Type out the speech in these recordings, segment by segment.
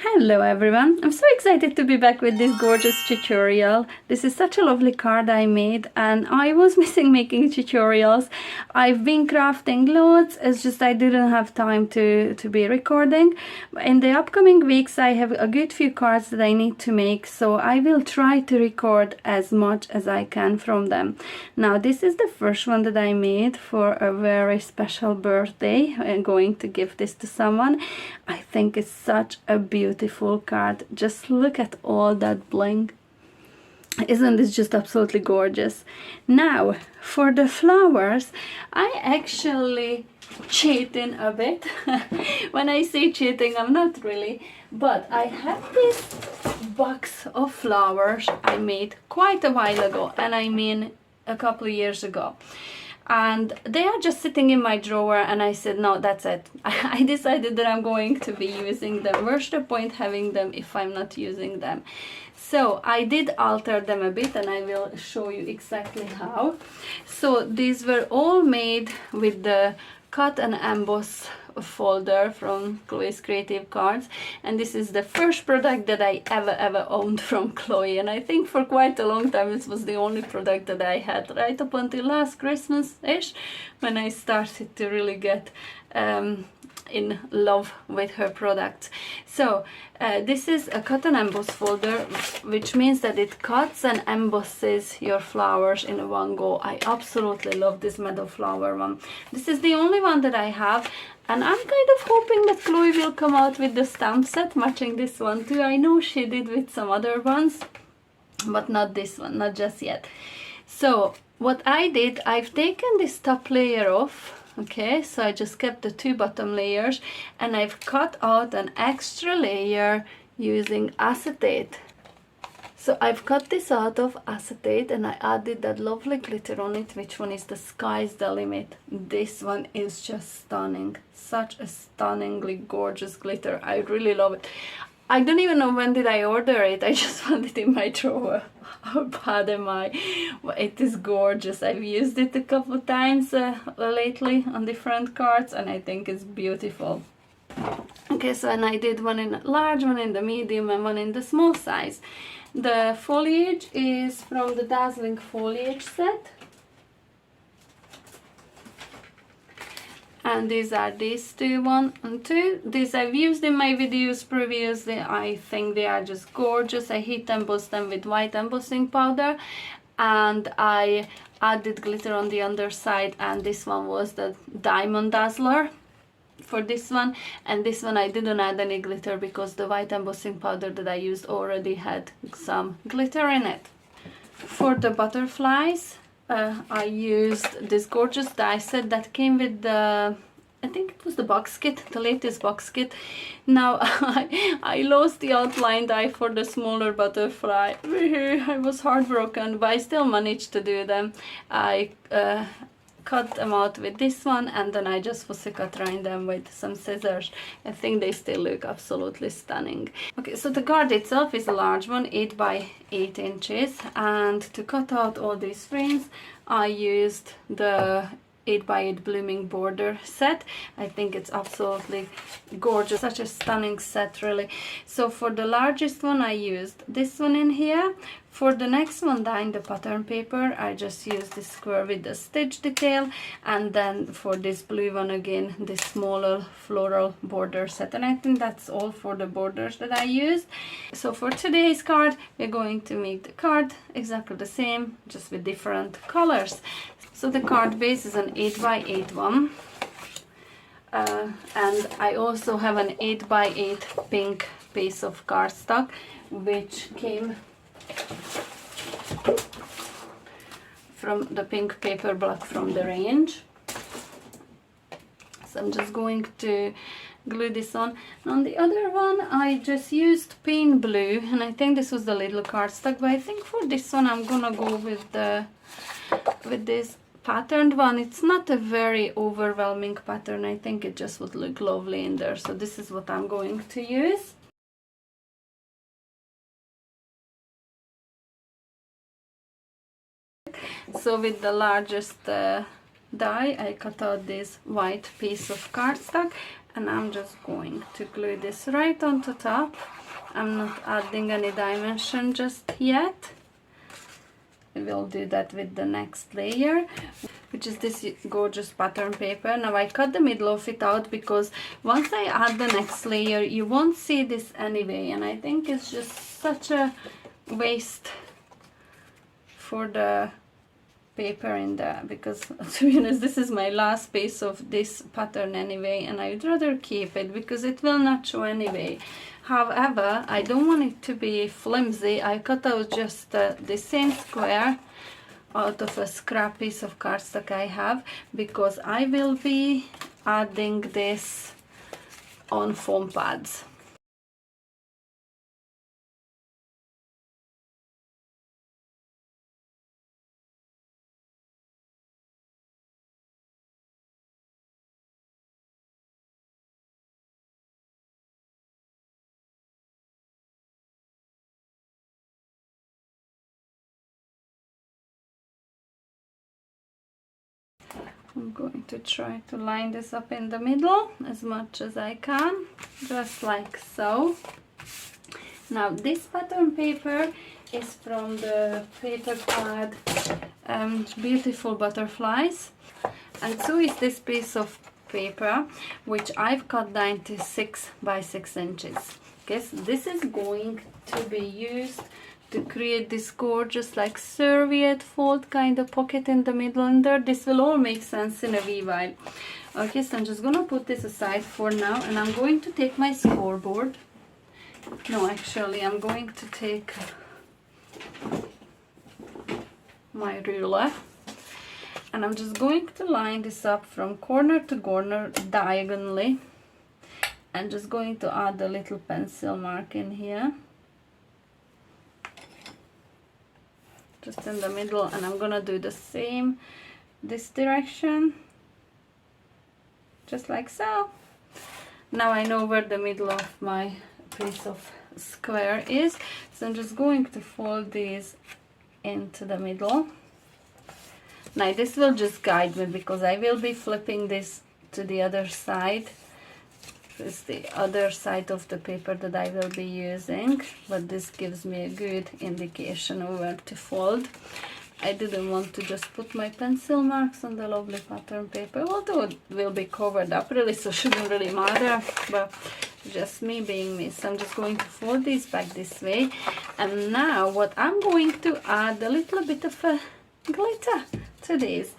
Hello everyone, I'm so excited to be back with this gorgeous tutorial. This is such a lovely card I made and I was missing making tutorials. I've been crafting loads, it's just I didn't have time to be recording. In the upcoming weeks I have a good few cards that I need to make, so I will try to record as much as I can from them. Now this is the first one that I made for a very special birthday. I'm going to give this to someone. I think it's such a beautiful card. Just look at all that bling. Isn't this just absolutely gorgeous? Now for the flowers, I actually cheating a bit. When I say cheating, I'm not really, but I have this box of flowers I made quite a while ago, and I mean a couple of years ago. And they are just sitting in my drawer, and I said, no, that's it. I decided that I'm going to be using them. Where's the point having them if I'm not using them? So I did alter them a bit, and I will show you exactly how. So these were all made with the cut and emboss folder from Chloe's Creative Cards, and this is the first product that I ever owned from Chloe, and I think for quite a long time this was the only product that I had, right up until last Christmas-ish, when I started to really get in love with her products. So this is a cut and emboss folder, which means that it cuts and embosses your flowers in one go. I absolutely love this meadow flower one. This is the only one that I have, and I'm kind of hoping that Chloe will come out with the stamp set matching this one too. I know she did with some other ones, but not this one, not just yet. So what I did, I've taken this top layer off. Okay, so I just kept the two bottom layers, and I've cut out an extra layer using acetate. So I've cut this out of acetate, and I added that lovely glitter on it. Which one is the Sky's the Limit? This one is just stunning. Such a stunningly gorgeous glitter. I really love it. I don't even know when did I order it. I just found it in my drawer. How bad am I? Well, it is gorgeous. I've used it a couple of times lately on different cards, and I think it's beautiful. Okay, so and I did one in a large, one in the medium, and one in the small size. The foliage is from the Dazzling Foliage set. And these are these two, 1 and 2. These I've used in my videos previously. I think they are just gorgeous. I heat embossed them with white embossing powder, and I added glitter on the underside, and this one was the Diamond Dazzler for this one, and this one I didn't add any glitter because the white embossing powder that I used already had some glitter in it. For the butterflies, I used this gorgeous die set that came with the, I think it was the box kit, the latest box kit. Now I lost the outline die for the smaller butterfly. I was heartbroken, but I still managed to do them. I cut them out with this one, and then I just fussy cut around them with some scissors. I think they still look absolutely stunning. Okay, so the card itself is a large one, 8 by 8 inches, and to cut out all these frames I used the 8 by 8 blooming border set. I think it's absolutely gorgeous, such a stunning set really. So for the largest one I used this one in here. For the next one, dyeing the pattern paper, I just used this square with the stitch detail, and then for this blue one again, this smaller floral border set. And I think that's all for the borders that I used. So for today's card, we're going to make the card exactly the same, just with different colors. So the card base is an 8 by 8 one. And I also have an 8 by 8 pink piece of cardstock, which came from the pink paper block from the range. So I'm just going to glue this on. And on the other one I just used paint blue, and I think this was the little cardstock, but I think for this one I'm gonna go with this patterned one. It's not a very overwhelming pattern. I think it just would look lovely in there, so this is what I'm going to use. So with the largest die I cut out this white piece of cardstock, and I'm just going to glue this right onto top. I'm not adding any dimension just yet. We'll do that with the next layer, which is this gorgeous pattern paper. Now I cut the middle of it out because once I add the next layer you won't see this anyway, and I think it's just such a waste for the paper in there, because to be honest this is my last piece of this pattern anyway, and I'd rather keep it because it will not show anyway. However, I don't want it to be flimsy. I cut out just the same square out of a scrap piece of cardstock I have, because I will be adding this on foam pads. I'm going to try to line this up in the middle as much as I can, just like so. Now this pattern paper is from the paper pad Beautiful Butterflies, and so is this piece of paper, which I've cut 96 by 6 inches. Okay, so this is going to be used to create this gorgeous like serviette fold kind of pocket in the middle, and there this will all make sense in a wee while. Okay, so I'm just gonna put this aside for now, and I'm going to take my scoreboard. No, actually I'm going to take my ruler, and I'm just going to line this up from corner to corner diagonally, and just going to add a little pencil mark in here, just in the middle, and I'm gonna do the same this direction, just like so. Now I know where the middle of my piece of square is, so I'm just going to fold these into the middle. Now this will just guide me because I will be flipping this to the other side. This is the other side of the paper that I will be using, but this gives me a good indication of where to fold. I didn't want to just put my pencil marks on the lovely pattern paper, although it will be covered up really, so shouldn't really matter, but just me being me. So I'm just going to fold these back this way, and now what I'm going to add a little bit of a glitter to these.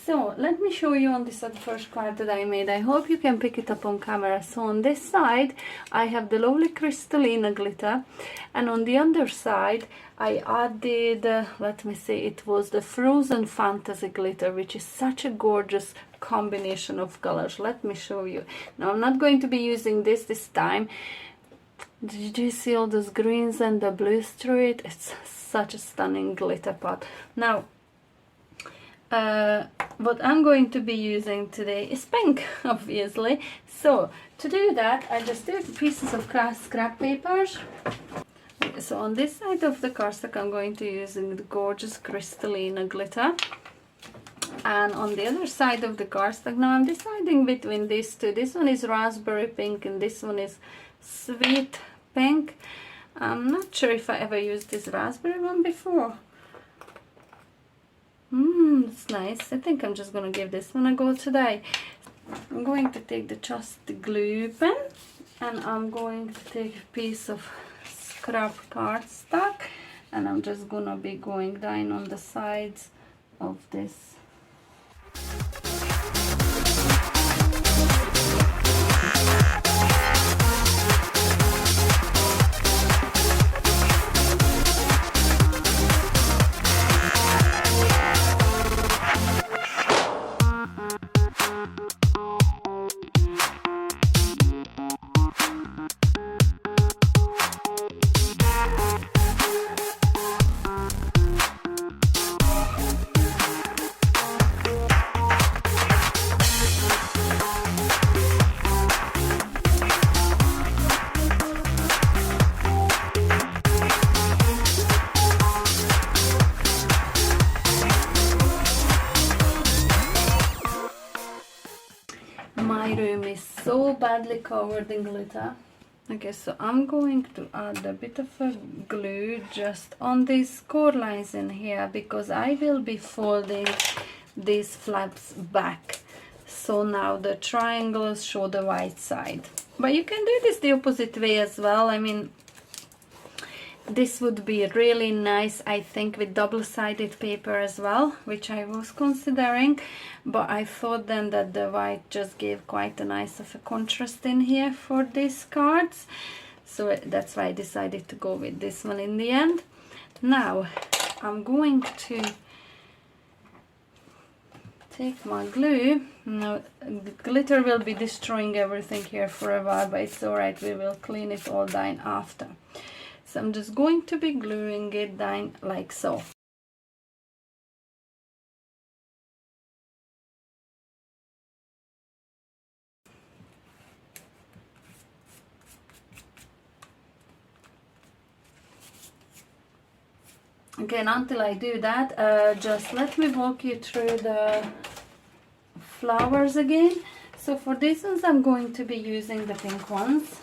So let me show you on this first card that I made. I hope you can pick it up on camera. So on this side I have the lovely crystalline glitter, and on the other side I added, let me see, it was the Frozen Fantasy glitter, which is such a gorgeous combination of colors. Let me show you. Now I'm not going to be using this time. Did you see all those greens and the blues through it? It's such a stunning glitter pot. Now what I'm going to be using today is pink, obviously. So to do that I just took pieces of scrap papers. So on this side of the cardstock I'm going to use the gorgeous crystalline glitter, and on the other side of the cardstock, now I'm deciding between these two. This one is raspberry pink and this one is sweet pink. I'm not sure if I ever used this raspberry one before. It's nice. I think I'm just gonna give this one a go today. I'm going to take the glue pen, and I'm going to take a piece of scrap cardstock, and I'm just gonna be going down on the sides of this. badly covered in glitter. Okay, so I'm going to add a bit of a glue just on these core lines in here, because I will be folding these flaps back. So now the triangles show the white side. But you can do this the opposite way as well. I mean, this would be really nice, I think, with double-sided paper as well, which I was considering, but I thought then that the white just gave quite a nice of a contrast in here for these cards, so that's why I decided to go with this one in the end. Now I'm going to take my glue. Now the glitter will be destroying everything here for a while, but it's alright, we will clean it all down after. So I'm just going to be gluing it down like so. Okay, and until I do that, just let me walk you through the flowers again. So for these ones I'm going to be using the pink ones.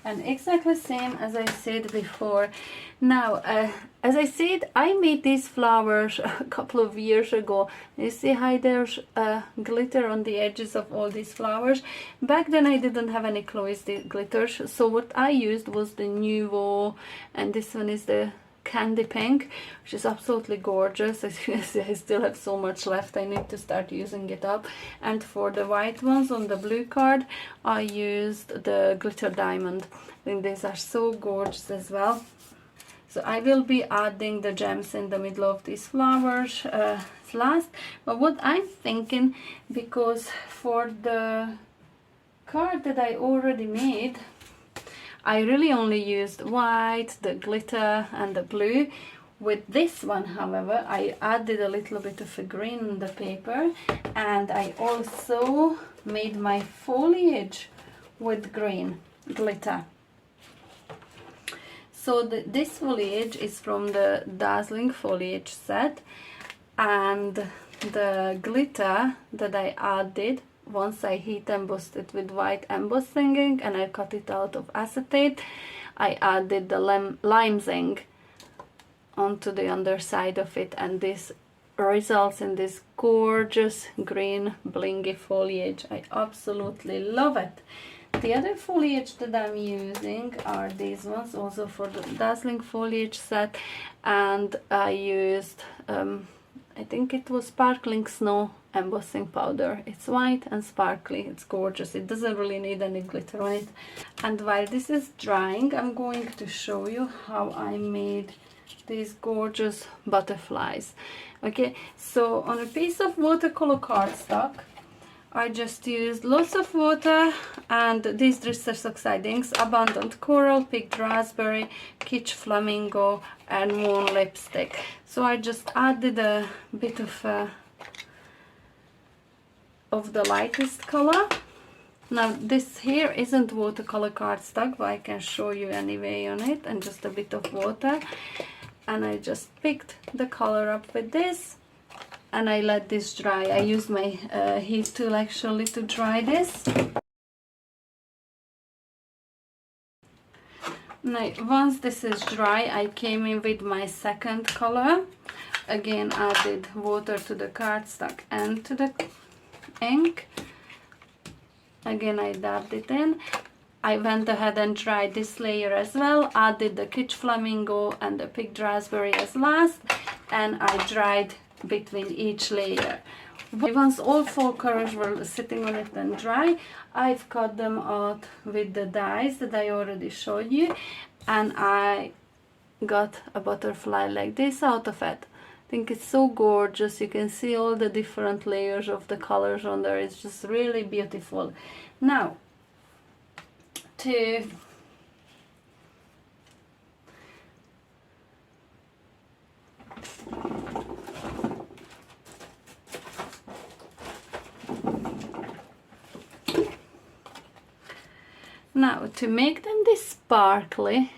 And exactly same as I said before. Now, as I said, I made these flowers a couple of years ago. You see how there's glitter on the edges of all these flowers. Back then I didn't have any Chloe's glitters, so what I used was the Nuvo, and this one is the Candy Pink, which is absolutely gorgeous. As you can see, I still have so much left. I need to start using it up. And for the white ones on the blue card, I used the Glitter Diamond. I think these are so gorgeous as well. So I will be adding the gems in the middle of these flowers last. But what I'm thinking, because for the card that I already made, I really only used white, the glitter and the blue. With this one, however, I added a little bit of a green on the paper, and I also made my foliage with green glitter. So this foliage is from the Dazzling Foliage set, and the glitter that I added, once I heat embossed it with white embossing ink and I cut it out of acetate, I added the lime zinc onto the underside of it, and this results in this gorgeous green blingy foliage. I absolutely love it. The other foliage that I'm using are these ones, also for the Dazzling Foliage set, and I used I think it was Sparkling Snow embossing powder. It's white and sparkly, it's gorgeous. It doesn't really need any glitter on it. And while this is drying, I'm going to show you how I made these gorgeous butterflies. Okay, so on a piece of watercolor cardstock, I just used lots of water and these Dresser inks: Abundant Coral, Picked Raspberry, Kitsch Flamingo and Moon Lipstick. So I just added a bit of the lightest color. Now this here isn't watercolor cardstock, but I can show you anyway on it, and just a bit of water. And I just picked the color up with this, and I let this dry. I used my heat tool actually to dry this. Now once this is dry, I came in with my second color. Again, added water to the cardstock and to the ink. Again, I dabbed it in. I went ahead and dried this layer as well, added the Kitsch Flamingo and the Picked Raspberry as last, and I dried between each layer. Once all four colors were sitting on it and dry, I've cut them out with the dies that I already showed you, and I got a butterfly like this out of it. I think it's so gorgeous. You can see all the different layers of the colors on there. It's just really beautiful. Now, to make them this sparkly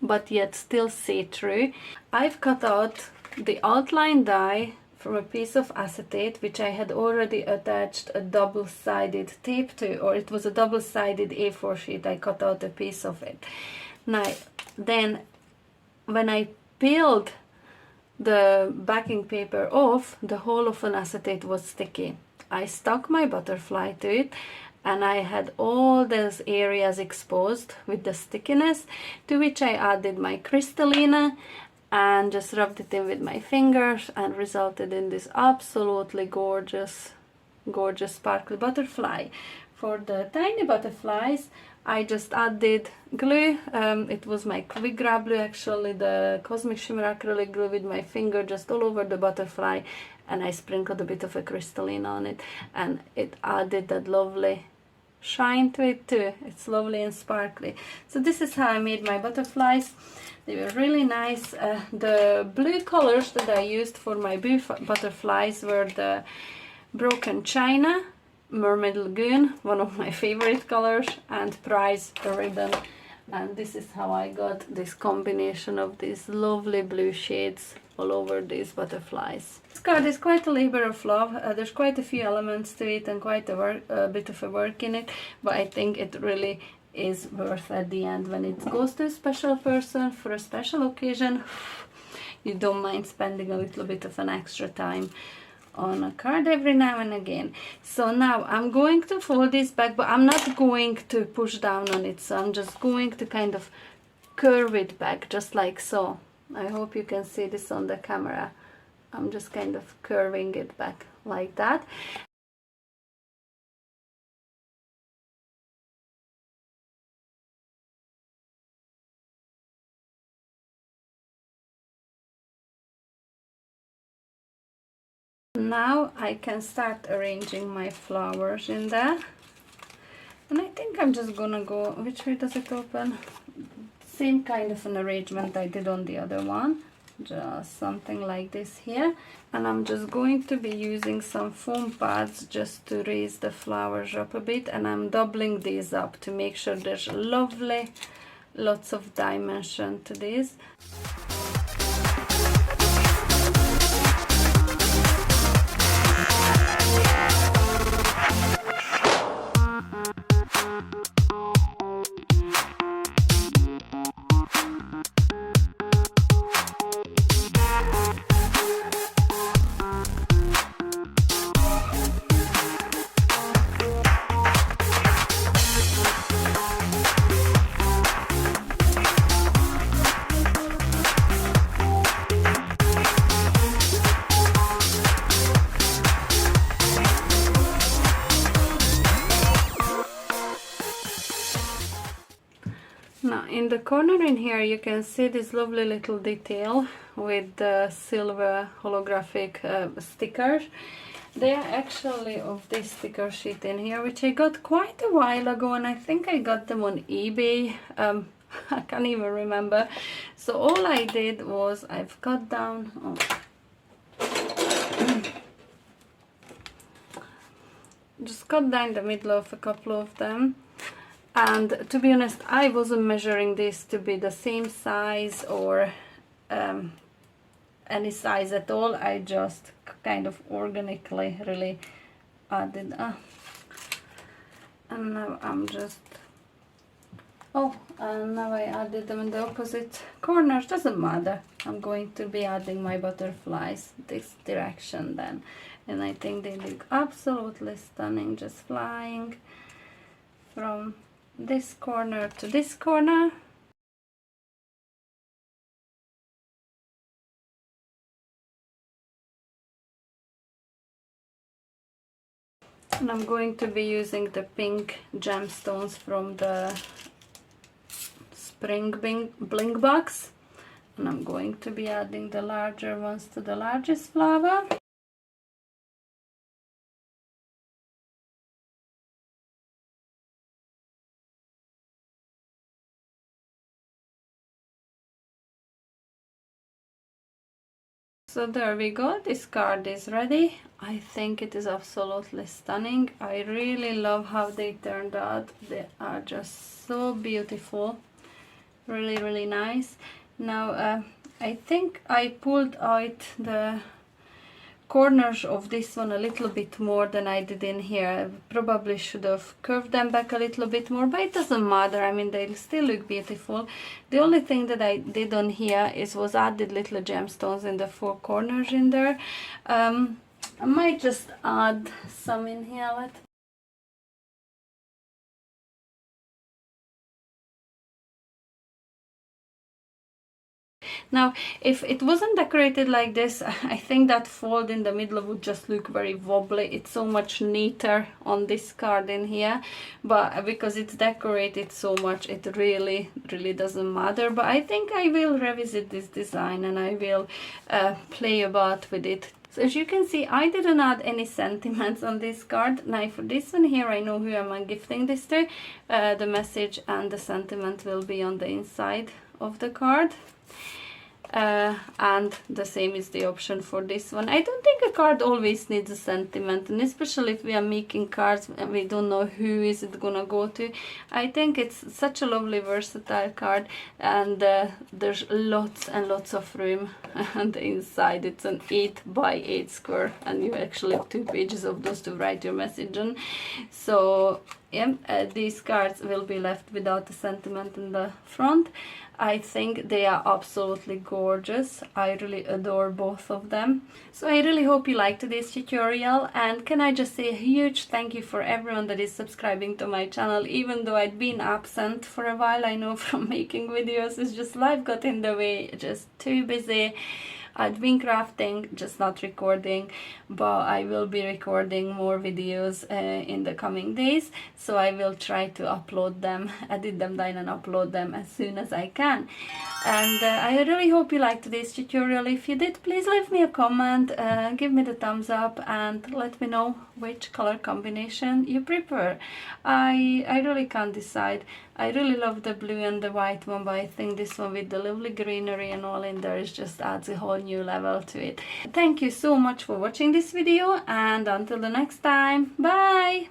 but yet still see-through, I've cut out the outline die from a piece of acetate, which I had already attached a double-sided tape to, or it was a double-sided A4 sheet. I cut out a piece of it. Now, then when I peeled the backing paper off, the whole of an acetate was sticky. I stuck my butterfly to it, and I had all those areas exposed with the stickiness, to which I added my crystallina and just rubbed it in with my fingers, and resulted in this absolutely gorgeous sparkly butterfly. For the tiny butterflies, I just added glue. It was my quick grab glue, actually, the Cosmic Shimmer acrylic glue, with my finger just all over the butterfly, and I sprinkled a bit of a crystalline on it, and it added that lovely shine to it too. It's lovely and sparkly. So this is how I made my butterflies. They were really nice. The blue colors that I used for my butterflies were the Broken China, Mermaid Lagoon, one of my favorite colors, and Prize Ribbon. And this is how I got this combination of these lovely blue shades all over these butterflies. This card is quite a labor of love. There's quite a few elements to it and quite a bit of a work in it, but I think it really is worth at the end. When it goes to a special person for a special occasion, you don't mind spending a little bit of an extra time on a card every now and again. So now I'm going to fold this back, but I'm not going to push down on it, so I'm just going to kind of curve it back, just like so. I hope you can see this on the camera. I'm just kind of curving it back like that. Now I can start arranging my flowers in there. And I think I'm just gonna go, which way does it open? Same kind of an arrangement I did on the other one. Just something like this here. And I'm just going to be using some foam pads just to raise the flowers up a bit. And I'm doubling these up to make sure there's lovely, lots of dimension to these. Now in the corner in here you can see this lovely little detail with the silver holographic stickers. They are actually of this sticker sheet in here, which I got quite a while ago, and I think I got them on eBay. I can't even remember. So all I did was I've cut down just cut down the middle of a couple of them. And to be honest, I wasn't measuring this to be the same size or any size at all. I just kind of organically really added. And now I'm just... Oh, and now I added them in the opposite corners. Doesn't matter. I'm going to be adding my butterflies this direction then. And I think they look absolutely stunning, just flying from this corner to this corner. And I'm going to be using the pink gemstones from the Spring Bling box. And I'm going to be adding the larger ones to the largest flower. So there we go, this card is ready. I think it is absolutely stunning. I really love how they turned out. They are just so beautiful. Really, really nice. Now I think I pulled out the corners of this one a little bit more than I did in here. I probably should have curved them back a little bit more, but it doesn't matter. I mean, they still look beautiful. The only thing that I did on here was added little gemstones in the four corners in there. I might just add some in here. Now, if it wasn't decorated like this, I think that fold in the middle would just look very wobbly. It's so much neater on this card in here, but because it's decorated so much, it really doesn't matter. But I think I will revisit this design and I will play about with it. So as you can see, I didn't add any sentiments on this card. Now for this one here, I know who I'm gifting this to. The message and the sentiment will be on the inside of the card. And the same is the option for this one. I don't think a card always needs a sentiment, and especially if we are making cards and we don't know who is it gonna go to. I think it's such a lovely versatile card, and there's lots and lots of room on the inside. It's an 8 by 8 square, and you actually have 2 pages of those to write your message on. So yeah, these cards will be left without a sentiment in the front. I think they are absolutely gorgeous. I really adore both of them. So I really hope you liked today's tutorial, and can I just say a huge thank you for everyone that is subscribing to my channel, even though I'd been absent for a while. I know from making videos, it's just life got in the way, just too busy. I've been crafting, just not recording, but I will be recording more videos in the coming days, so I will try to upload them, edit them down and upload them as soon as I can. And I really hope you liked today's tutorial. If you did, please leave me a comment, give me the thumbs up, and let me know which color combination you prefer. I really can't decide. I really love the blue and the white one, but I think this one with the lovely greenery and all in there just adds a whole new level to it. Thank you so much for watching this video, and until the next time, bye!